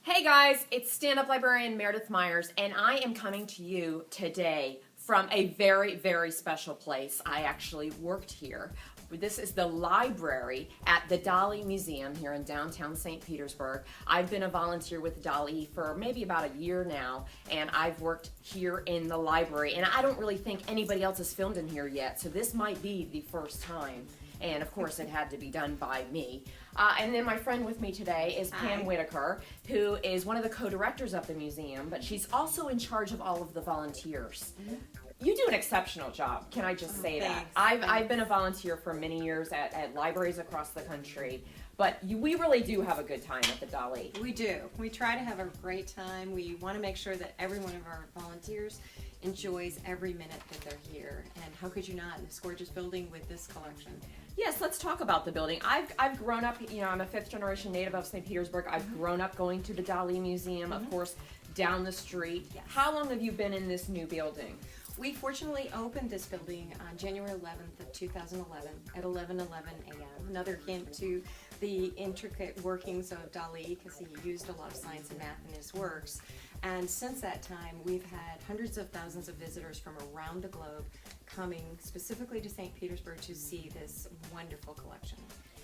Hey guys, it's stand-up librarian Meredith Myers, and I am coming to you today from a very, very special place. I actually worked here. This is the library at the Dalí Museum here in downtown St. Petersburg. I've been a volunteer with Dalí for maybe about a year now, and I've worked here in the library, and I don't really think anybody else has filmed in here yet, so this might be the first time. And of course it had to be done by me. And then my friend with me today is Pam Whiteaker, who is one of the co-directors of the museum, but she's also in charge of all of the volunteers. You do an exceptional job, can I just say that? I've been a volunteer for many years at libraries across the country, but we really do have a good time at the Dalí. We do. We try to have a great time. We want to make sure that every one of our volunteers enjoys every minute that they're here. And how could you not in this gorgeous building with this collection? Yes, let's talk about the building. I've grown up, I'm a fifth generation native of St. Petersburg. I've grown up going to the Dalí Museum, of course, down the street. Yes. How long have you been in this new building? We fortunately opened this building on January 11th of 2011 at 11:11 a.m. Another hint to the intricate workings of Dalí, because he used a lot of science and math in his works. And since that time, we've had hundreds of thousands of visitors from around the globe coming specifically to St. Petersburg to see this wonderful collection.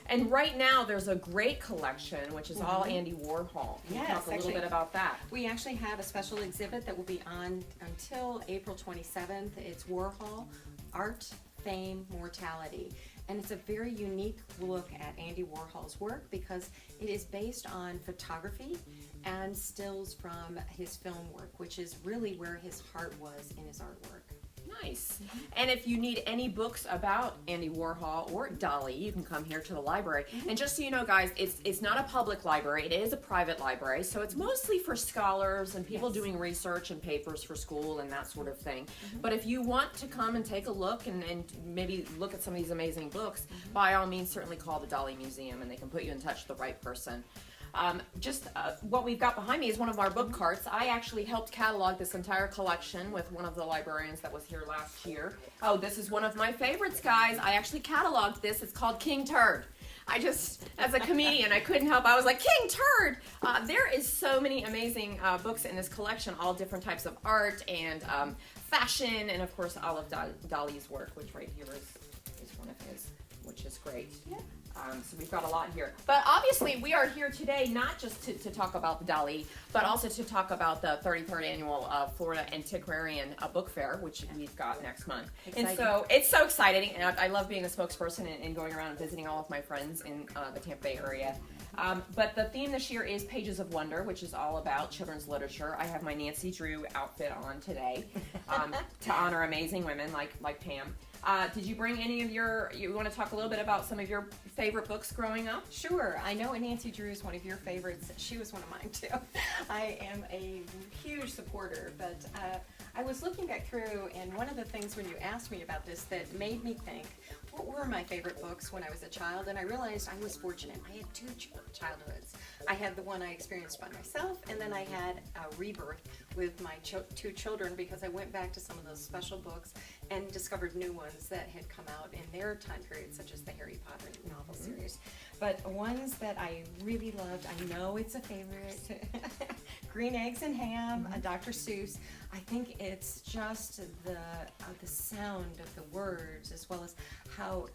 And right now there's a great collection, which is all Andy Warhol. Can you talk a little bit about that? We actually have a special exhibit that will be on until April 27th. It's Warhol, Art, Fame, Mortality. And it's a very unique look at Andy Warhol's work because it is based on photography and stills from his film work, which is really where his heart was in his artwork. Nice. And if you need any books about Andy Warhol or Dalí, you can come here to the library. And just so you know, guys, it's not a public library. It is a private library, so it's mostly for scholars and people doing research and papers for school and that sort of thing. But if you want to come and take a look and maybe look at some of these amazing books, by all means, certainly call the Dalí Museum and they can put you in touch with the right person. What we've got behind me is one of our book carts. I actually helped catalog this entire collection with one of the librarians that was here last year. Oh, this is one of my favorites, guys. I actually cataloged this. It's called King Turd. As a comedian, I couldn't help. I was like, King Turd! There is so many amazing books in this collection, all different types of art and fashion, and of course all of Dalí's work, which right here is one of his, which is great. Yeah. So we've got a lot here. But obviously we are here today not just to talk about the Dalí, but also to talk about the 33rd annual Florida Antiquarian Book Fair, which we've got next month. Exciting. And so it's so exciting, and I love being a spokesperson and going around and visiting all of my friends in the Tampa Bay area. But the theme this year is Pages of Wonder, which is all about children's literature. I have my Nancy Drew outfit on today to honor amazing women like Pam. Did you bring any of you want to talk a little bit about some of your favorite books growing up? Sure. I know Nancy Drew is one of your favorites. She was one of mine too. I am a huge supporter, but I was looking back through, and one of the things when you asked me about this that made me think, what were my favorite books when I was a child? And I realized I was fortunate. I had two childhoods. I had the one I experienced by myself, and then I had a rebirth with my two children because I went back to some of those special books and discovered new ones that had come out in their time period, such as the Harry Potter novel series. But ones that I really loved, I know it's a favorite, Green Eggs and Ham, Dr. Seuss. I think it's just the sound of the words, as well as how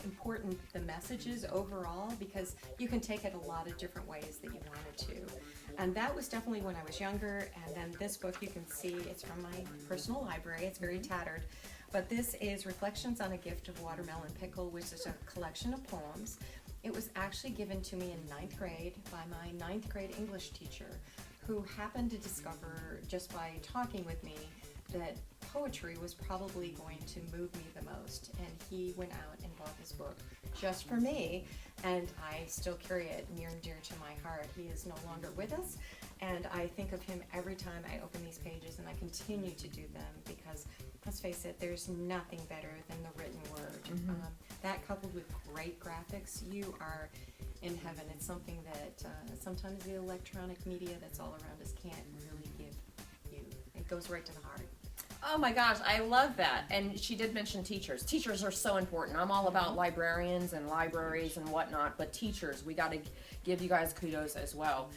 important the message is overall, because you can take it a lot of different ways that you wanted to. And that was definitely when I was younger. And then this book, you can see it's from my personal library. It's very tattered. But this is Reflections on a Gift of Watermelon Pickle, which is a collection of poems. It was actually given to me in 9th grade by my 9th grade English teacher, who happened to discover just by talking with me that poetry was probably going to move me the most. And he went out and bought this book just for me, and I still carry it near and dear to my heart. He is no longer with us, and I think of him every time I open these pages, and I continue to do them because, let's face it, there's nothing better than the written word. That coupled with great graphics, you are in heaven. It's something that sometimes the electronic media that's all around us can't really give you. It goes right to the heart. Oh my gosh, I love that. And she did mention teachers. Teachers are so important. I'm all about librarians and libraries and whatnot, but teachers, we got to give you guys kudos as well.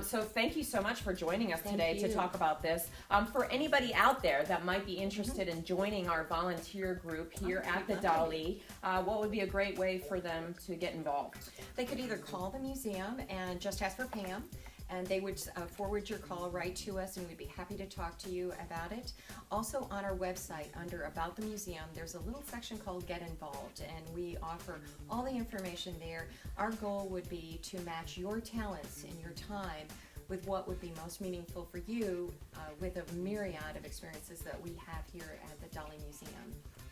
So thank you so much for joining us today to talk about this. For anybody out there that might be interested in joining our volunteer group here at the Dalí, what would be a great way for them to get involved? They could either call the museum and just ask for Pam, and they would forward your call right to us, and we'd be happy to talk to you about it. Also on our website, under About the Museum, there's a little section called Get Involved, and we offer all the information there. Our goal would be to match your talents and your time with what would be most meaningful for you, with a myriad of experiences that we have here at the Dalí Museum.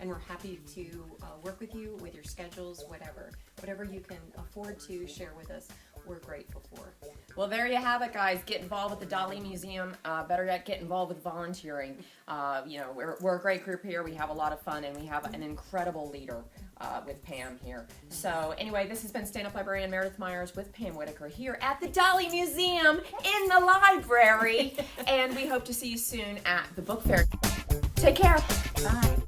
And we're happy to work with you with your schedules, whatever you can afford to share with us, we're grateful for. Well, there you have it, guys. Get involved with the Dalí Museum. Better yet, get involved with volunteering. We're a great group here. We have a lot of fun, and we have an incredible leader with Pam here. So anyway, this has been Stand-Up Librarian Meredith Myers with Pam Whiteaker here at the Dalí Museum in the library. And we hope to see you soon at the book fair. Take care. Bye.